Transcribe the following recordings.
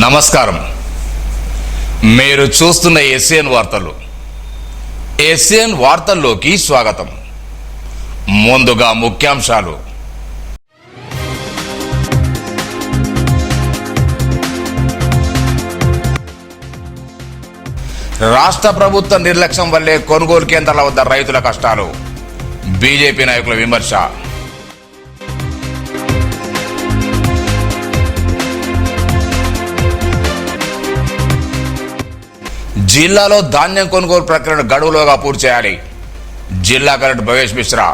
నమస్కారం. మీరు చూస్తున్న ఎస్ఎన్ వార్తలు. ఎస్ఎన్ వార్తల్లోకి స్వాగతం. ముందుగా ముఖ్యాంశాలు. రాష్ట్ర ప్రభుత్వ నిర్లక్ష్యం వల్లే కొనుగోలు కేంద్రాల వద్ద రైతుల కష్టాలు. బీజేపీ నాయకుల విమర్శ. జిల్లాలో ధాన్యం కొనుగోలు ప్రక్రియను గడువులోగా పూర్తి చేయాలి. జిల్లా కలెక్టర్ భవేష్ మిశ్రా.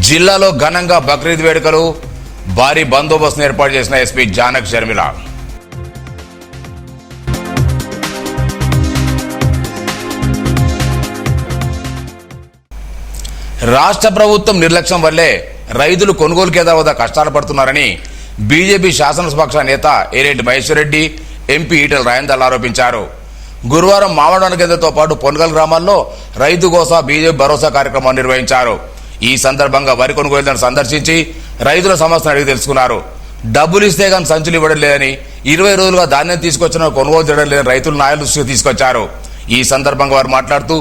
జిల్లాలో ఘనంగా బక్రీద్ వేడుకలు. భారీ బందోబస్తును ఏర్పాటు చేసిన ఎస్పీ జానక్ షర్మిల. రాష్ట్ర ప్రభుత్వం నిర్లక్ష్యం వల్లే రైతులు కొనుగోలు కేంద్రాల వద్ద కష్టాలు పడుతున్నారని బీజేపీ శాసనసభాపక్ష నేత ఏరెడ్డి మహేశ్వర్ రెడ్డి, ఎంపీ ఈటెల రాజేందర్ ఆరోపించారు. గురువారం మామిడాడ కేంద్రంతో పాటు పొన్గల్ గ్రామాల్లో రైతు కోసం బీజేపీ భరోసా కార్యక్రమాన్ని నిర్వహించారు. ఈ సందర్భంగా వరి కొనుగోలుదారులను సందర్శించి రైతుల సమస్యను అడిగి తెలుసుకున్నారు. డబ్బులు ఇస్తే కానీ సంచులు ఇవ్వడం లేదని, 20 రోజులుగా ధాన్యం తీసుకొచ్చిన కొనుగోలు చేయడం లేదని రైతులు నాయకుల దృష్టికి తీసుకొచ్చారు. ఈ సందర్భంగా వారు మాట్లాడుతూ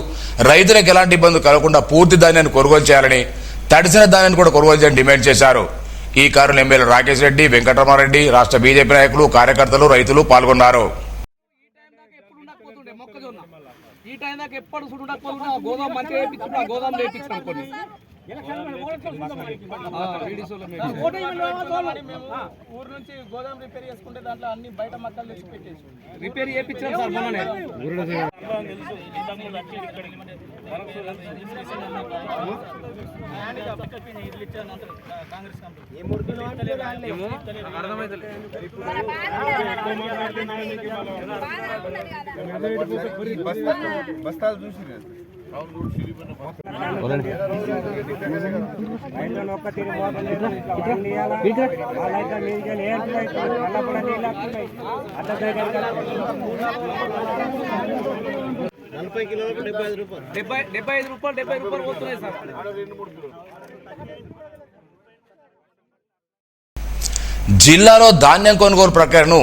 రైతులకు ఎలాంటి ఇబ్బందులు కలగకుండా పూర్తి ధాన్యాన్ని కొనుగోలు చేయాలని, తడిసిన ధాన్యాన్ని కూడా కొనుగోలు చేయాలని డిమాండ్ చేశారు. ఈ కార్యక్రమంలో ఎమ్మెల్యే రాకేష్ రెడ్డి, వెంకటరమారెడ్డి, రాష్ట్ర బీజేపీ నాయకులు, కార్యకర్తలు, రైతులు పాల్గొన్నారు. ఊరు నుంచి గోదాం రిపేర్ చేసుకుంటే దాంట్లో అన్ని బయట మక్కలు తెచ్చి పెట్టేసి రిపేర్ చేయించాం సార్. మొన్ననే బస్తాలు చూసి రూపాయలు పోతున్నాయి సార్. జిల్లాలో ధాన్యం కొనుగోలు ప్రక్రియను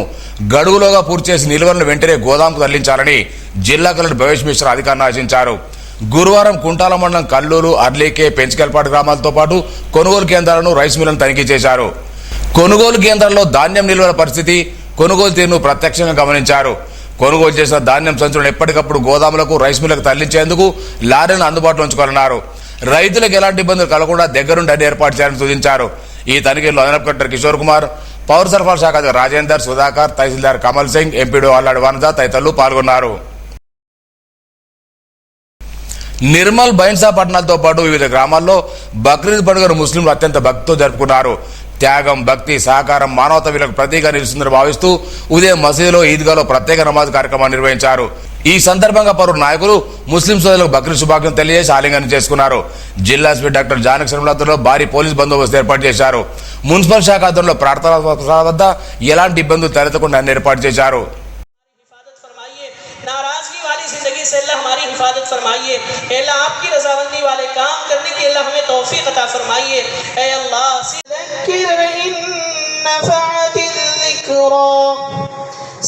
గడువులోగా పూర్తి చేసి నిల్వలను వెంటనే గోదాంకు తరలించాలని జిల్లా కలెక్టర్ భవేష్ మిశ్రా అధికారులను ఆదేశించారు. గురువారం కుంటాల మండలం కల్లూరు, అర్లీకే, పెంచికల్పాడు గ్రామాలతో పాటు కొనుగోలు కేంద్రాలను, రైస్ మిల్లను తనిఖీ చేశారు. కొనుగోలు కేంద్రాల్లో ధాన్యం నిల్వల పరిస్థితి, కొనుగోలు తీరును ప్రత్యక్షంగా గమనించారు. కొనుగోలు చేసిన ధాన్యం సంచులను ఎప్పటికప్పుడు గోదాములకు, రైస్ మిల్లకు తరలించేందుకు లారీలను అందుబాటులో ఉంచుకోనున్నారు. రైతులకు ఎలాంటి ఇబ్బందులు కలగకుండా దగ్గరుండి అన్ని ఏర్పాటు చేయాలని సూచించారు. ఈ తనిఖీల్లో అదనపు కలెక్టర్ కిషోర్ కుమార్, పౌర సరఫరా శాఖ అధికారి రాజేందర్, సుధాకర్, తహసీల్దార్ కమల్ సింగ్, ఎంపీడీ అల్లాడి వనజ తదితరులు పాల్గొన్నారు. నిర్మల్, బైన్సా పట్టణాలతో పాటు వివిధ గ్రామాల్లో బక్రీద్ పండుగను ముస్లింలు అత్యంత భక్తితో జరుపుకున్నారు. త్యాగం, భక్తి, సహకారం, మానవత విలువలకు ప్రతీకగా నిలుస్తుందని భావిస్తూ ఉదయం మసీదులో, ఈద్గాలో ప్రత్యేక నమాజ్ కార్యక్రమాన్ని నిర్వహించారు. ఈ సందర్భంగా పలువురు నాయకులు ముస్లిం సోదరులకు బక్రీద్ శుభాకాంక్షలు తెలియజేసి ఆలింగనం చేసుకున్నారు. జిల్లా ఎస్పీ డాక్టర్ జానక్ శర్మిలతో భారీ పోలీస్ బందోబస్తు ఏర్పాటు చేశారు. మున్సిపల్ శాఖ ఆధ్వర్యంలో ప్రార్థనా వద్ద ఎలాంటి ఇబ్బందులు తలెత్తకుండా అన్ని ఏర్పాటు చేశారు. जिंदगी से अल्लाह हमारी हिफाजत फरमाइए। अल्लाह आपकी रज़ामंदी वाले काम करने की अल्लाह हमें तौफीक अता फरमाइए। ऐ अल्लाह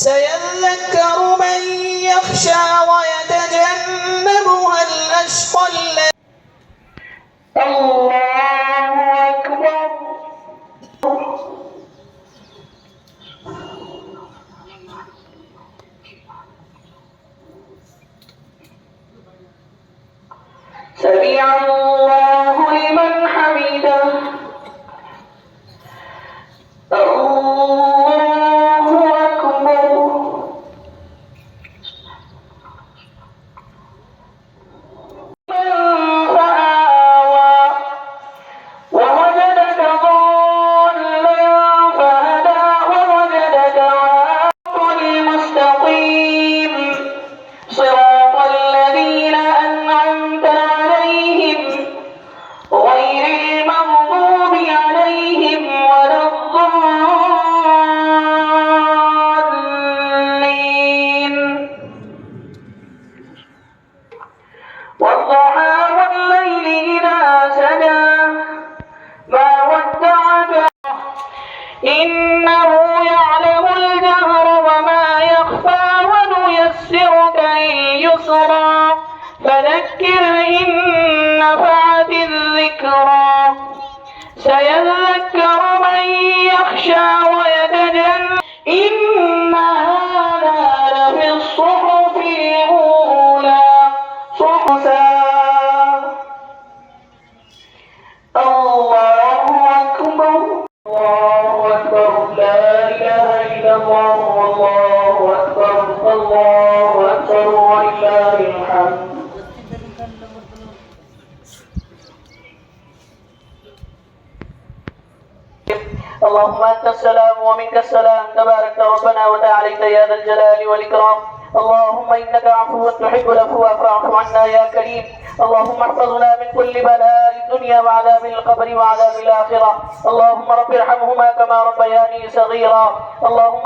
सयज़्ज़करु मन यख़शा व यतजन्नबुहा अल-अशक़ा अल्लाहु अकबर। سمع الله لمن حمده الله أكبر من فآوى ووجدك ضالا فهدى ووجدك عاقلا المستقيم صراط الذين أنعمت عليهم سيذكر من يخشى ويتجنب إن هذا لفي الصحف الأولى صحف الله أكبر الله أكبر لا إله إلا الله والله أكبر الله أكبر ولله الحمد. اللهم أنت السلام ومنك السلام تبارك ربنا وتعاليت يا ذا الجلال والإكرام. اللهم إنك عفو تحب العفو فاعف عنا يا كريم. اللهم احفظنا من كل بلاء الدنيا وعذاب القبر وعذاب الآخرة. اللهم رب ارحمهما كما ربياني صغيرا. اللهم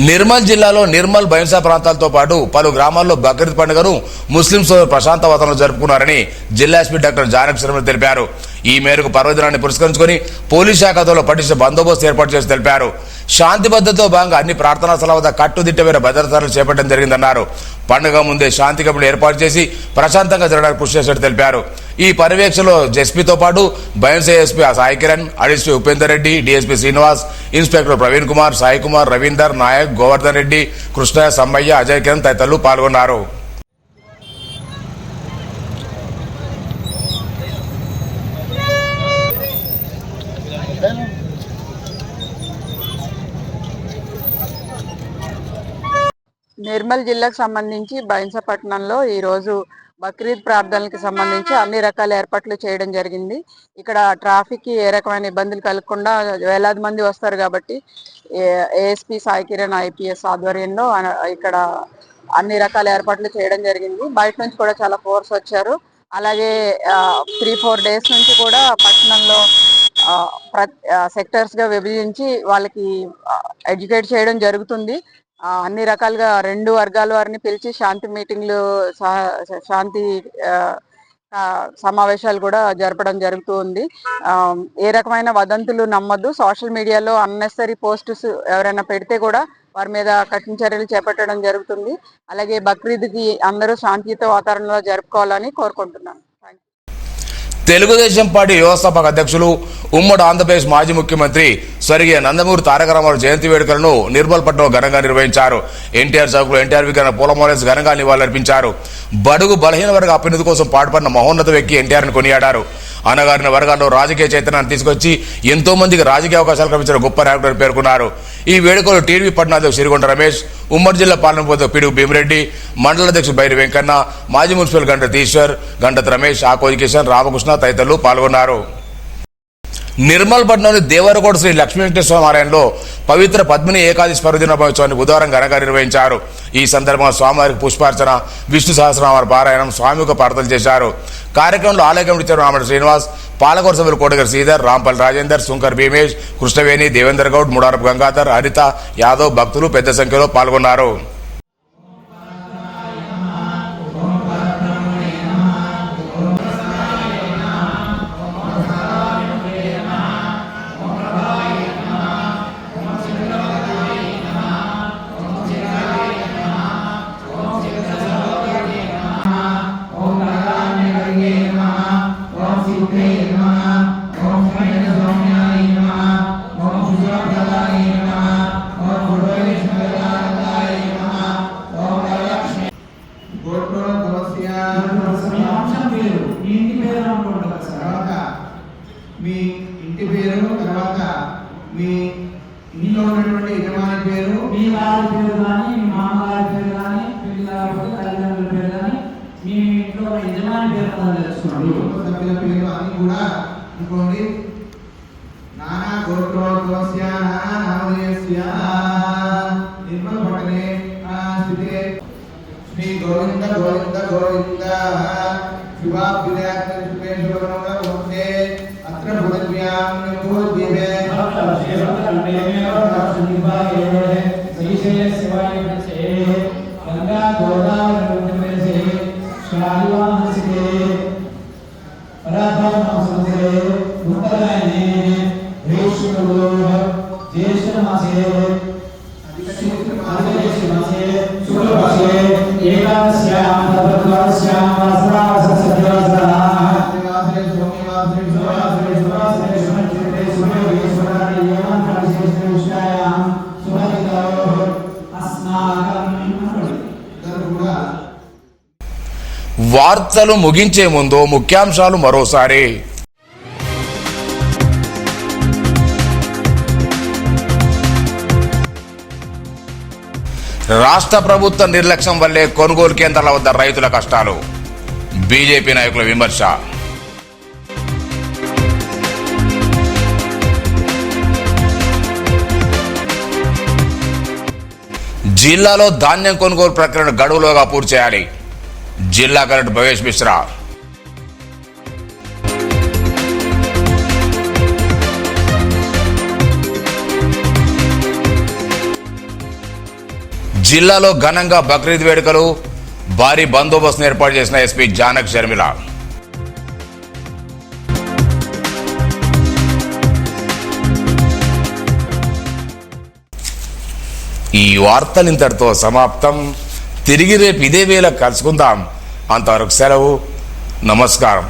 నిర్మల్ జిల్లాలో నిర్మల్ బైంసా ప్రాంతాలతో పాటు పలు గ్రామాల్లో బక్రీద్ పండుగను ముస్లిం సోదరులు ప్రశాంత వాతావరణంలో జరుపుకున్నారని జిల్లా ఎస్పీ డాక్టర్ జానక్ శర్మ తెలిపారు. ఈ మేరకు పర్వదినాన్ని పురస్కరించుకుని పోలీస్ శాఖతో పటిష్ట బందోబస్తు ఏర్పాటు చేసి తెలిపారు. శాంతి భద్రతతో భాగంగా అన్ని ప్రార్థనా స్థలాల వద్ద కట్టుదిట్టమైన భద్రతలు చేపట్టడం జరిగిందన్నారు. పండుగ ముందే శాంతి కమిటీలు ఏర్పాటు చేసి ప్రశాంతంగా జరగడానికి కృషి చేసినట్టు తెలిపారు. ఈ పర్యవేక్షణలో ఎస్పీతో పాటు Bhainsa SP Sai Kiran, additional Upender Reddy, DSP Srinivas, inspector Praveen Kumar, Sai Kumar, Ravinder Naik, Govardhan Reddy, Krishna, Sammaiah, Ajay Kiran తదితరులు పాల్గొన్నారు. నిర్మల్ జిల్లాకు సంబంధించి బైంసా పట్టణంలో ఈరోజు బక్రీద్ ప్రార్థనలకు సంబంధించి అన్ని రకాల ఏర్పాట్లు చేయడం జరిగింది. ఇక్కడ ట్రాఫిక్కి ఏ రకమైన ఇబ్బందులు కలగకుండా వేలాది మంది వస్తారు కాబట్టి ఏఎస్పీ సాయి కిరణ్ ఐపీఎస్ ఆధ్వర్యంలో ఇక్కడ అన్ని రకాల ఏర్పాట్లు చేయడం జరిగింది. బయట నుంచి కూడా చాలా ఫోర్స్ వచ్చారు. అలాగే 3-4 డేస్ నుంచి కూడా పట్టణంలో సెక్టర్స్గా విభజించి వాళ్ళకి ఎడ్యుకేట్ చేయడం జరుగుతుంది. అన్ని రకాలుగా 2 వర్గాల వారిని పిలిచి శాంతి మీటింగ్లు, శాంతి సమావేశాలు కూడా జరపడం జరుగుతూ ఉంది. ఏ రకమైన వదంతులు నమ్మద్దు. సోషల్ మీడియాలో అన్నెసరీ పోస్ట్స్ ఎవరైనా పెడితే కూడా వారి మీద కఠిన చర్యలు చేపట్టడం జరుగుతుంది. అలాగే బక్రీద్కి అందరూ శాంతియుత వాతావరణంలో జరుపుకోవాలని కోరుకుంటున్నాను. తెలుగుదేశం పార్టీ వ్యవస్థాపక అధ్యక్షులు, ఉమ్మడి ఆంధ్రప్రదేశ్ మాజీ ముఖ్యమంత్రి స్వర్గీయ నందమూరి తారక రామారావు జయంతి వేడుకలను నిర్మల్ పట్టణంలో ఘనంగా నిర్వహించారు. ఎన్టీఆర్ చౌక్లో ఎన్టీఆర్ విగ్రహం పూలమాలేసి ఘనంగా నివాళులర్పించారు. బడుగు బలహీన వర్గ అభ్యున్నతి కోసం పాటుపడిన మహోన్నత వ్యక్తి ఎన్టీఆర్ని కొనియాడారు. అనగారిన వర్గాల్లో రాజకీయ చైతన్యాన్ని తీసుకొచ్చి ఎంతో మందికి రాజకీయ అవకాశాలు కల్పించిన గొప్ప నాయకుడు పేర్కొన్నారు. ఈ వేడుకలో టీడీపీ పట్టణాధ్యక్షుడు సిరిగొండ రమేష్, ఉమ్మడి జిల్లా పాలన పిడుగు భీమిరెడ్డి, మండల అధ్యక్షుడు బైరి వెంకన్న, మాజీ మున్సిపల్ గంటత్ ఈశ్వర్, గంటత్ రమేష్, ఆకోజి కిషన్, రామకృష్ణ తదితరులు పాల్గొన్నారు. నిర్మల్ పట్టణంలోని దేవరకోట శ్రీ లక్ష్మీ వెంకటేశ్వర ఆలయంలో పవిత్ర పద్మిని ఏకాదశి పర్వదిన మహోత్సవాన్ని బుధవారం ఘనంగా నిర్వహించారు. ఈ సందర్భంగా స్వామివారికి పుష్పార్చన, విష్ణు సహస్రనామ పారాయణం, స్వామిక ప్రార్థన చేశారు. కార్యక్రమంలో ఆలయ కమిటీ చైర్మన్ రామటి శ్రీనివాస్, పాలకొర సభ్యులు కోటగారి శ్రీధర్, రాంపల్లి రాజేందర్, శంకర్ భీమేష్, కృష్ణవేణి, దేవేందర్ గౌడ్, ముడారపు గంగాధర్, హరిత యాదవ్ భక్తులు పెద్ద సంఖ్యలో పాల్గొన్నారు. మీ ఇంటి పేరు, తర్వాత మీ ఇంట్లో ఉన్నటువంటి యజమాని పేరు, మీ వారి పేరు కానీ, మీ మామగారి పేరు కానీ, పిల్లల తల్లిదండ్రుల పేరు కానీ, మీ ఇంట్లో యజమాని పేరు తెలుసుకోండి. కుటుంబ సభ్యుల పేరు అన్ని కూడా అనుకోండి. నానా గోత్రోద్వస్య నామధేయస్య నిర్మల్ పట్టణే స్థితే శ్రీ గోవింద గోవింద గోవింద शिवाभ्युदयात्मजुपेश्वरनोदे अत्र भूतव्यां भूद्वीपे गंगा गोदावरी से शालिवाहन से पराभव मासे उत्तरायणे ग्रीष्मऋतु ज्येष्ठ मासे मासे शुक्ल मासे एकादश्यां तद्वादश्यां वासराससद्वासराः देवासरे सोमवासरे सोमवासरे सुवासरे सुमंत्रिते सूर्योगेश्वराय एवं सुमतितो अस्माकं दर्गुड़ा వార్తలు ముగించే ముందు ముఖ్యాంశాలు మరోసారి. రాష్ట్ర ప్రభుత్వ నిర్లక్ష్యం వల్లే కొనుగోలు కేంద్రాల వద్ద రైతుల కష్టాలు. బీజేపీ నాయకుల విమర్శ. జిల్లాలో ధాన్యం కొనుగోలు ప్రక్రియను గడువులోగా పూర్తి చేయాలి. జిల్లా కలెక్టర్ భవేష్ మిశ్రా. జిల్లాలో ఘనంగా బక్రీద్ వేడుకలు. భారీ బందోబస్తును ఏర్పాటు చేసిన ఎస్పీ జానక్ షర్మిల. ఈ వార్తలు ఇంతటితో సమాప్తం. తిరిగి రేపు ఇదే వేళ కలుసుకుందాం. అంతవరకు సెలవు. నమస్కారం.